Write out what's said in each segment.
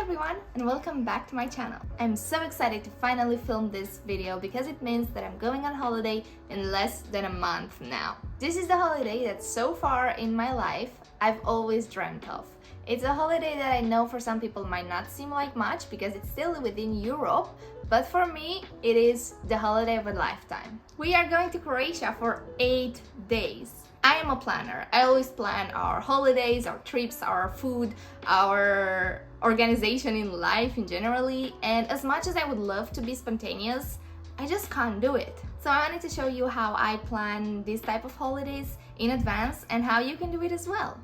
everyone and welcome back to my channel. I'm so excited to finally film this video because it means that I'm going on holiday in less than a month now. This is the holiday that so far in my life I've always dreamt of. It's a holiday that I know for some people might not seem like much because it's still within Europe, but for me it is the holiday of a lifetime. We are going to Croatia for 8 days. I am a planner. I always plan our holidays, our trips, our food, our organization in life in generally, and as much as I would love to be spontaneous, I just can't do it. So I wanted to show you how I plan these type of holidays in advance and how you can do it as well.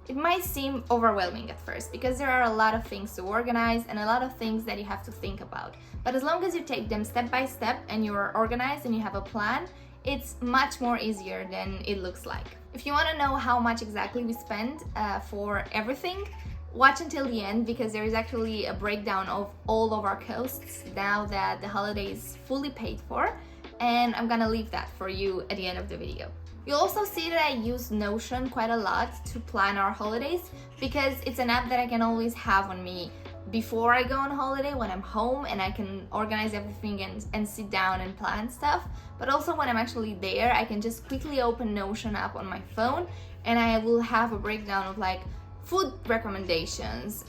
It might seem overwhelming at first because there are a lot of things to organize and a lot of things that you have to think about. But as long as you take them step by step and you're organized and you have a plan, it's much more easier than it looks like. If you want to know how much exactly we spend for everything, watch until the end because there is actually a breakdown of all of our costs now that the holiday is fully paid for, and I'm gonna leave that for you at the end of the video. You'll also see that I use Notion quite a lot to plan our holidays because it's an app that I can always have on me before I go on holiday when I'm home and I can organize everything and sit down and plan stuff. But also when I'm actually there, I can just quickly open Notion app on my phone and I will have a breakdown of like food recommendations,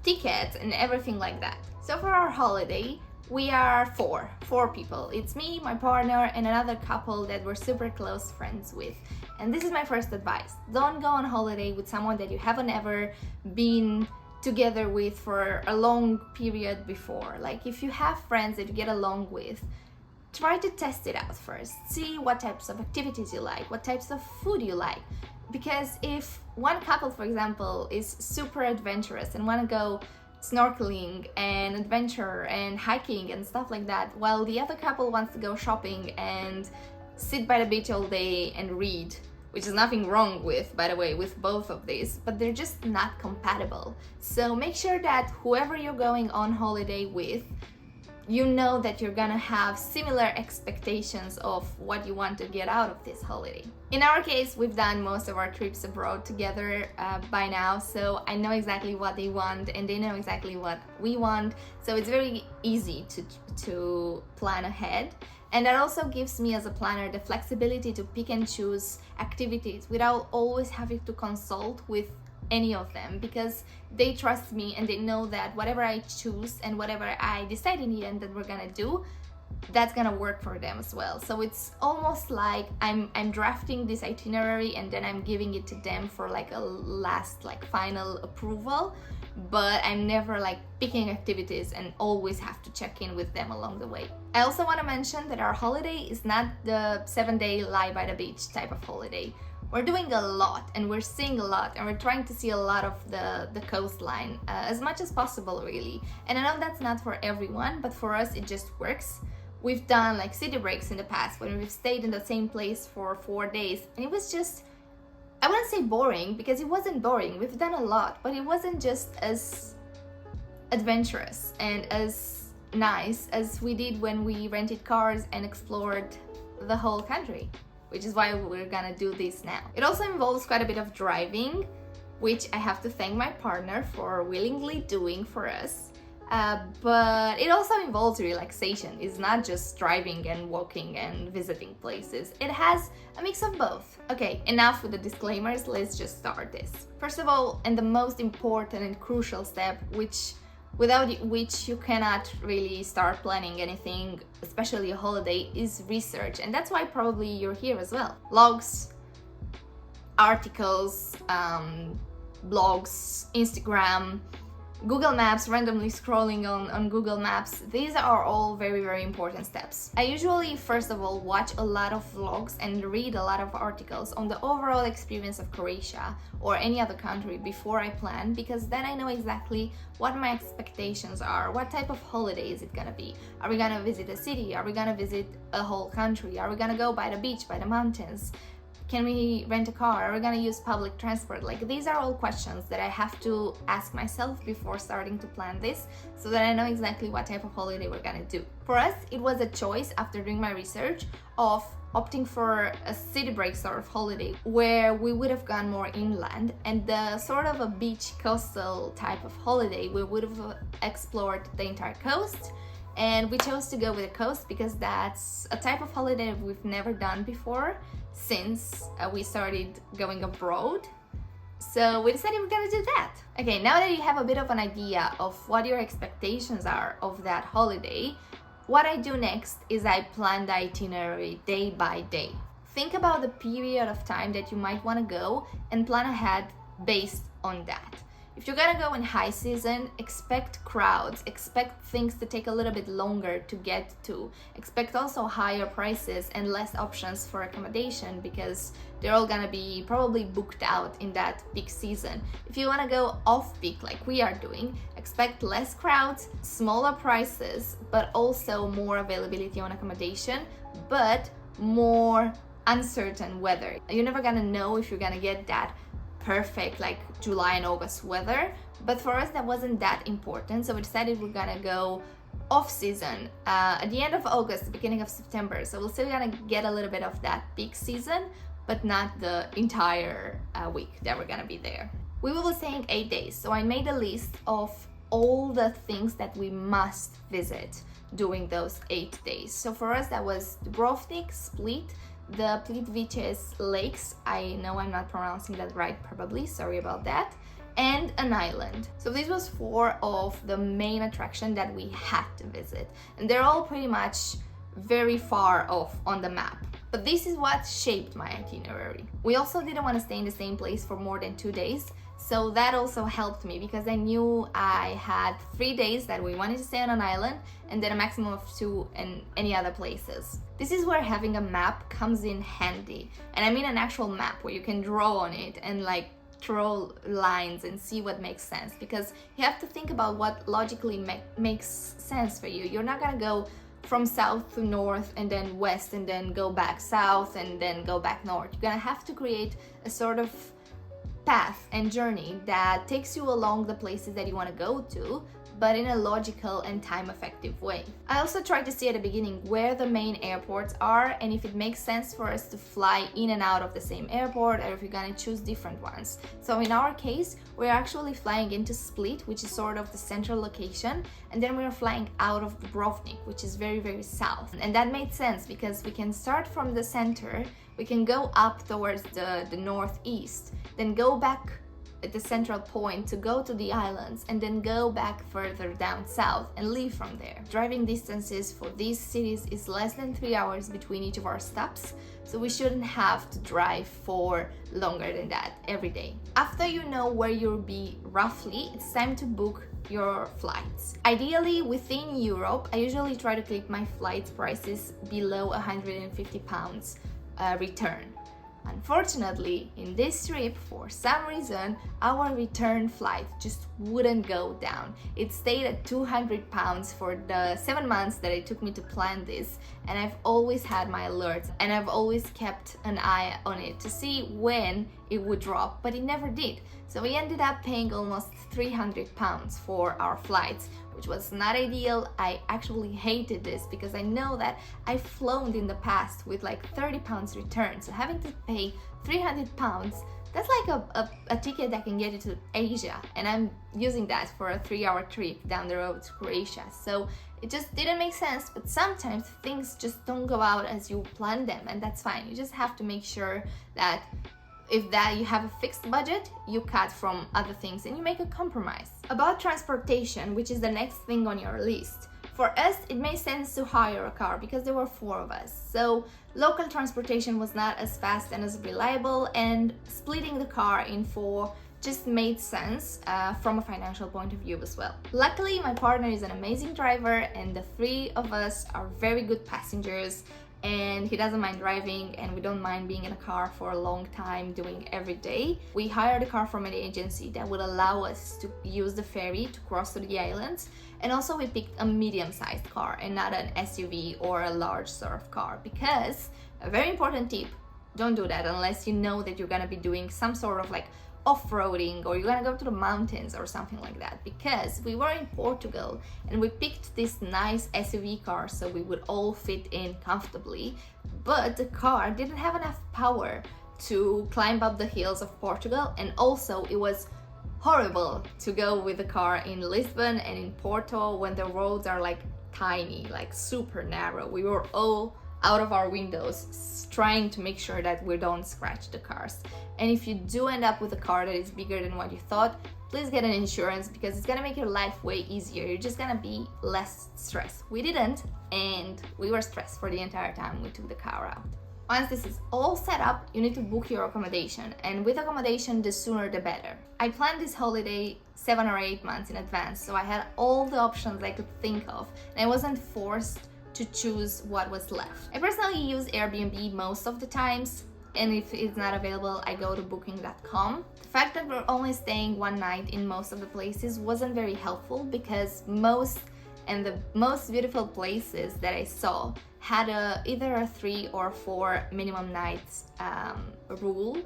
tickets and everything like that. So for our holiday, we are four people. It's me, my partner, and another couple that we're super close friends with. And this is my first advice. Don't go on holiday with someone that you haven't ever been together with for a long period before. Like if you have friends that you get along with, try to test it out first. See what types of activities you like, what types of food you like. Because if one couple, for example, is super adventurous and want to go snorkeling and adventure and hiking and stuff like that, while the other couple wants to go shopping and sit by the beach all day and read, which is nothing wrong with, by the way, with both of these, but they're just not compatible. So make sure that whoever you're going on holiday with, you know that you're gonna have similar expectations of what you want to get out of this holiday. In our case, we've done most of our trips abroad together by now, so I know exactly what they want and they know exactly what we want, so it's very easy to plan ahead. And that also gives me as a planner the flexibility to pick and choose activities without always having to consult with any of them because they trust me and they know that whatever I choose and whatever I decide in the end that we're gonna do, that's gonna work for them as well. So it's almost like I'm drafting this itinerary and then I'm giving it to them for like a last final approval, but I'm never like picking activities and always have to check in with them along the way. I also want to mention that our holiday is not the 7-day lie by the beach type of holiday. We're doing a lot and we're seeing a lot and we're trying to see a lot of the coastline as much as possible really. And I know that's not for everyone, but for us it just works. We've done like city breaks in the past when we've stayed in the same place for 4 days and it was just, I wouldn't say boring because it wasn't boring. We've done a lot, but it wasn't just as adventurous and as nice as we did when we rented cars and explored the whole country, which is why we're gonna do this now. It also involves quite a bit of driving, which I have to thank my partner for willingly doing for us. But it also involves relaxation. It's not just driving and walking and visiting places. It has a mix of both. Okay, enough with the disclaimers, let's just start this. First of all, and the most important and crucial step, without which you cannot really start planning anything, especially a holiday, is research. And that's why probably you're here as well. Blogs, articles, blogs, Instagram, Google Maps, randomly scrolling on Google Maps. These are all very, very important steps. I usually, first of all, watch a lot of vlogs and read a lot of articles on the overall experience of Croatia or any other country before I plan, because then I know exactly what my expectations are, what type of holiday is it gonna be. Are we gonna visit a city? Are we gonna visit a whole country? Are we gonna go by the beach, by the mountains? Can we rent a car? Are we gonna use public transport? Like, these are all questions that I have to ask myself before starting to plan this, so that I know exactly what type of holiday we're gonna do. For us, it was a choice after doing my research of opting for a city break sort of holiday where we would have gone more inland, and the sort of a beach coastal type of holiday we would have explored the entire coast. And we chose to go with the coast because that's a type of holiday we've never done before since we started going abroad. So we decided we're gonna do that. Okay, now that you have a bit of an idea of what your expectations are of that holiday, what I do next is I plan the itinerary day by day. Think about the period of time that you might want to go and plan ahead based on that. If you're gonna go in high season, expect crowds, expect things to take a little bit longer to get to, expect also higher prices and less options for accommodation because they're all gonna be probably booked out in that peak season. If you wanna go off peak like we are doing, expect less crowds, smaller prices, but also more availability on accommodation, but more uncertain weather. You're never gonna know if you're gonna get that perfect like July and August weather, but for us that wasn't that important, so we decided we're gonna go off season at the end of August, beginning of September, so we're still gonna get a little bit of that peak season, but not the entire week that we're gonna be there. We will be staying 8 days, so I made a list of all the things that we must visit during those 8 days. So for us that was Dubrovnik, Split, the Plitvice lakes, I know I'm not pronouncing that right probably, sorry about that, and an island. So this was 4 of the main attractions that we had to visit, and they're all pretty much very far off on the map. But this is what shaped my itinerary. We also didn't want to stay in the same place for more than 2 days, so that also helped me because I knew I had 3 days that we wanted to stay on an island and then a maximum of 2 in any other places. This is where having a map comes in handy, and I mean an actual map where you can draw on it and like draw lines and see what makes sense, because you have to think about what logically makes sense for you. You're not gonna go from south to north and then west and then go back south and then go back north. You're gonna have to create a sort of path and journey that takes you along the places that you want to go to, but in a logical and time-effective way. I also tried to see at the beginning where the main airports are and if it makes sense for us to fly in and out of the same airport or if you're gonna choose different ones. So in our case, we're actually flying into Split, which is sort of the central location, and then we're flying out of Dubrovnik, which is very, very south. And that made sense because we can start from the center, we can go up towards the northeast, then go back at the central point to go to the islands and then go back further down south and leave from there. Driving distances for these cities is less than 3 hours between each of our stops, so we shouldn't have to drive for longer than that every day. After you know where you'll be roughly, it's time to book your flights. Ideally within Europe, I usually try to keep my flight prices below £150 return. Unfortunately, in this trip, for some reason, our return flight just wouldn't go down. It stayed at £200 for the 7 months that it took me to plan this, and I've always had my alerts and I've always kept an eye on it to see when it would drop, but it never did. So we ended up paying almost £300 for our flights, which was not ideal. I actually hated this because I know that I've flown in the past with like £30 return, so having to pay £300, that's like a ticket that can get you to Asia, and I'm using that for a 3-hour trip down the road to Croatia. So it just didn't make sense, but sometimes things just don't go out as you plan them, and that's fine. You just have to make sure that if you have a fixed budget, you cut from other things and you make a compromise. About transportation, which is the next thing on your list. For us, it made sense to hire a car because there were 4 of us. So local transportation was not as fast and as reliable, and splitting the car in 4 just made sense from a financial point of view as well. Luckily, my partner is an amazing driver and the 3 of us are very good passengers, and he doesn't mind driving and we don't mind being in a car for a long time doing every day. We hired a car from an agency that would allow us to use the ferry to cross to the islands, and also we picked a medium-sized car and not an SUV or a large sort of car because, a very important tip, Don't do that unless you know that you're gonna be doing some sort of like off-roading, or you're gonna go to the mountains or something like that. Because we were in Portugal and we picked this nice SUV car so we would all fit in comfortably, but the car didn't have enough power to climb up the hills of Portugal, and also it was horrible to go with the car in Lisbon and in Porto when the roads are like tiny, like super narrow. We were all out of our windows trying to make sure that we don't scratch the cars. And if you do end up with a car that is bigger than what you thought, please get an insurance, because it's gonna make your life way easier. You're just gonna be less stressed. We didn't, and we were stressed for the entire time we took the car out. Once this is all set up, you need to book your accommodation, and with accommodation, the sooner the better. I planned this holiday 7 or 8 months in advance, so I had all the options I could think of, and I wasn't forced to choose what was left. I personally use Airbnb most of the times, and if it's not available, I go to booking.com. The fact that we're only staying one night in most of the places wasn't very helpful, because the most beautiful places that I saw had either a 3 or 4 minimum nights rule,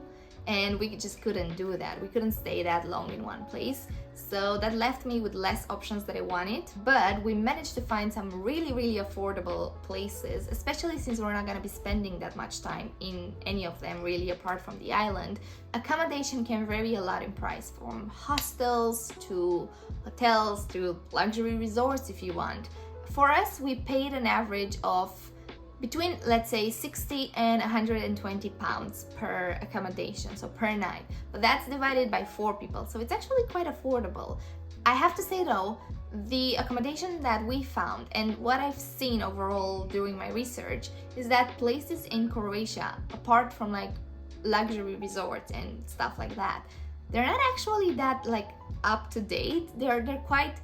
and we just couldn't do that. We couldn't stay that long in one place, so that left me with less options that I wanted. But we managed to find some really affordable places, especially since we're not going to be spending that much time in any of them really, apart from the island. Accommodation can vary a lot in price, from hostels to hotels to luxury resorts if you want. For us, we paid an average of between, let's say, 60 and 120 pounds per accommodation, so per night. But that's divided by 4 people, so it's actually quite affordable. I have to say though, the accommodation that we found and what I've seen overall during my research is that places in Croatia, apart from like luxury resorts and stuff like that, they're not actually that like up to date. They're quite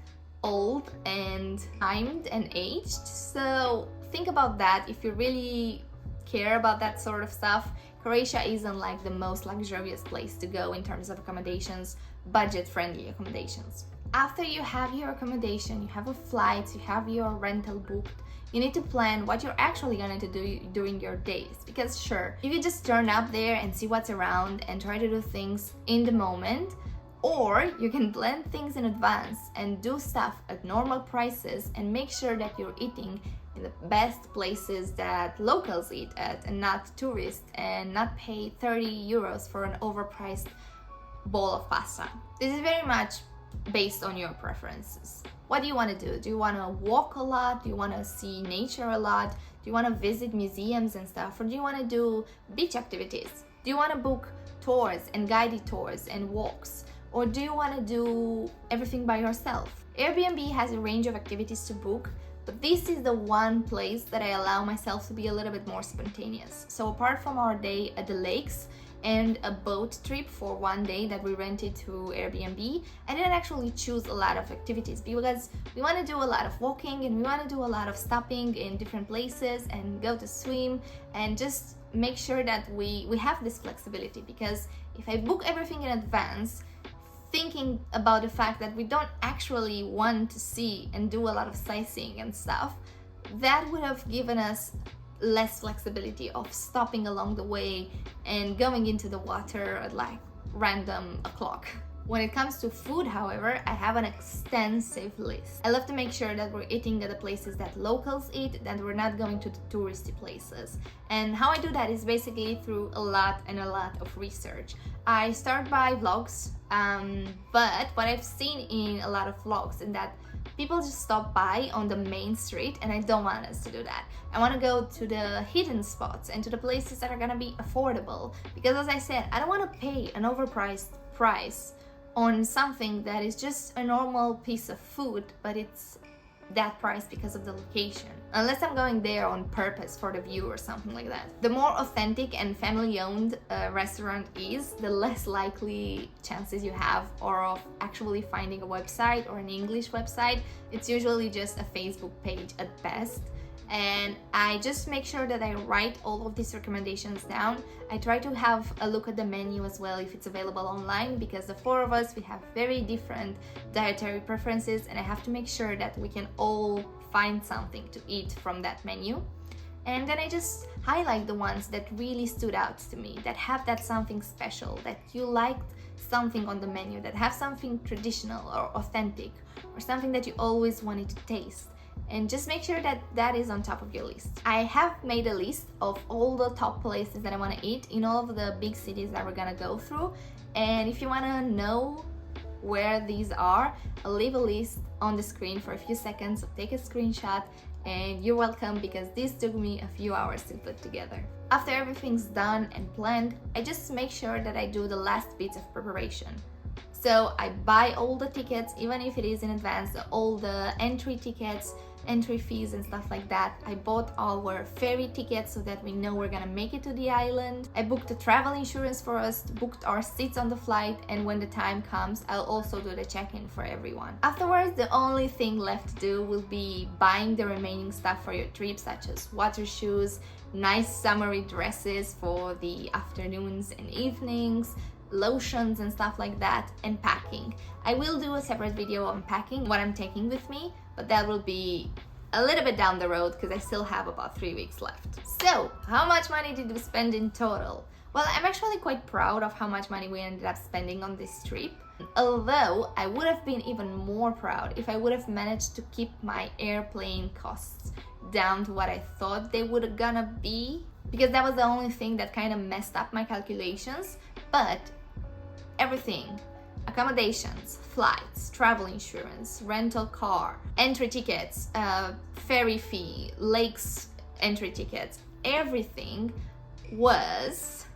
old and timed and aged. So think about that if you really care about that sort of stuff. Croatia isn't like the most luxurious place to go in terms of accommodations, budget-friendly accommodations. After you have your accommodation, you have a flight, you have your rental booked, you need to plan what you're actually going to do during your days. Because sure, you can just turn up there and see what's around and try to do things in the moment, or you can plan things in advance and do stuff at normal prices and make sure that you're eating in the best places that locals eat at and not tourists, and not pay 30 euros for an overpriced bowl of pasta. This is very much based on your preferences. What do you want to do? Do you want to walk a lot? Do you want to see nature a lot? Do you want to visit museums and stuff? Or do you want to do beach activities? Do you want to book tours and guided tours and walks? Or do you want to do everything by yourself? Airbnb has a range of activities to book, but this is the one place that I allow myself to be a little bit more spontaneous. So apart from our day at the lakes and a boat trip for one day that we rented through Airbnb, I didn't actually choose a lot of activities because we want to do a lot of walking and we want to do a lot of stopping in different places and go to swim and just make sure that we have this flexibility. Because if I book everything in advance, thinking about the fact that we don't actually want to see and do a lot of sightseeing and stuff, that would have given us less flexibility of stopping along the way and going into the water at like random o'clock. When it comes to food, however, I have an extensive list. I love to make sure that we're eating at the places that locals eat, that we're not going to the touristy places. And how I do that is basically through a lot of research. I start by vlogs, but what I've seen in a lot of vlogs is that people just stop by on the main street, and I don't want us to do that. I want to go to the hidden spots and to the places that are gonna be affordable, because as I said, I don't want to pay an overpriced price on something that is just a normal piece of food, but it's that price because of the location. Unless I'm going there on purpose for the view or something like that. The more authentic and family-owned a restaurant is, the less likely chances you have or of actually finding a website or an English website. It's usually just a Facebook page at best. And I just make sure that I write all of these recommendations down. I try to have a look at the menu as well if it's available online, because the 4 of us, we have very different dietary preferences, and I have to make sure that we can all find something to eat from that menu. and then I just highlight the ones that really stood out to me, that have that something special, that you liked something on the menu, that have something traditional or authentic, or something that you always wanted to taste. And just make sure that that is on top of your list. I have made a list of all the top places that I want to eat in all of the big cities that we're gonna go through. And if you want to know where these are, I'll leave a list on the screen for a few seconds, so take a screenshot and you're welcome, because this took me a few hours to put together. After everything's done and planned, I just make sure that I do the last bits of preparation. So I buy all the tickets, even if it is in advance, all the entry tickets, entry fees and stuff like that. I bought our ferry tickets so that we know we're gonna make it to the island. I booked the travel insurance for us, booked our seats on the flight, and when the time comes, I'll also do the check-in for everyone. Afterwards, the only thing left to do will be buying the remaining stuff for your trip, such as water shoes, nice summery dresses for the afternoons and evenings, lotions and stuff like that, and packing. I will do a separate video on packing, what I'm taking with me, but that will be a little bit down the road because I still have about 3 weeks left. So, how much money did we spend in total? Well, I'm actually quite proud of how much money we ended up spending on this trip. Although, I would have been even more proud if I would have managed to keep my airplane costs down to what I thought they would gonna be, because that was the only thing that kind of messed up my calculations. But everything, accommodations, flights, travel insurance, rental car, entry tickets, ferry fee, lakes entry tickets, everything was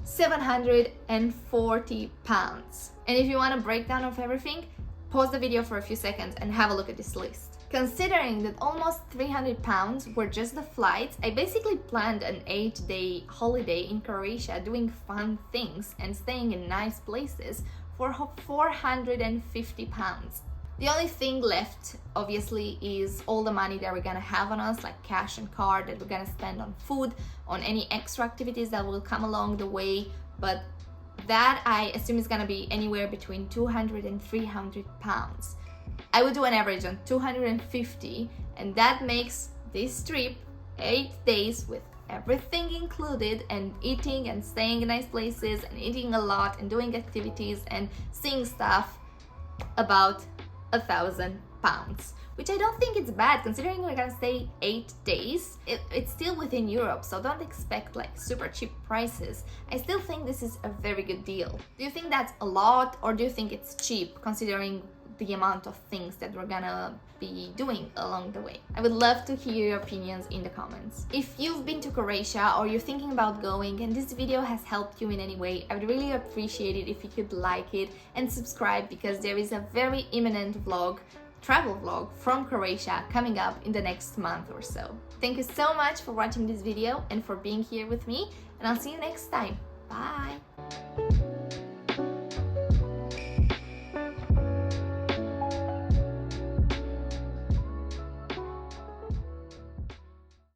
£740. And if you want a breakdown of everything, pause the video for a few seconds and have a look at this list. Considering that almost £300 were just the flights, I basically planned an 8-day holiday in Croatia doing fun things and staying in nice places for £450. The only thing left, obviously, is all the money that we're gonna have on us, like cash and card, that we're gonna spend on food, on any extra activities that will come along the way, but that I assume is gonna be anywhere between £200 and £300. I would do an average on 250, and that makes this trip 8 days with everything included, and eating and staying in nice places and eating a lot and doing activities and seeing stuff, about £1,000, which I don't think it's bad considering we're gonna stay 8 days. It's still within Europe, so don't expect like super cheap prices. I still think this is a very good deal. Do you think that's a lot, or do you think it's cheap considering the amount of things that we're gonna be doing along the way? I would love to hear your opinions in the comments. If you've been to Croatia or you're thinking about going and this video has helped you in any way, I would really appreciate it if you could like it and subscribe, because there is a very imminent travel vlog from Croatia coming up in the next month or so. Thank you so much for watching this video and for being here with me, and I'll see you next time. Bye!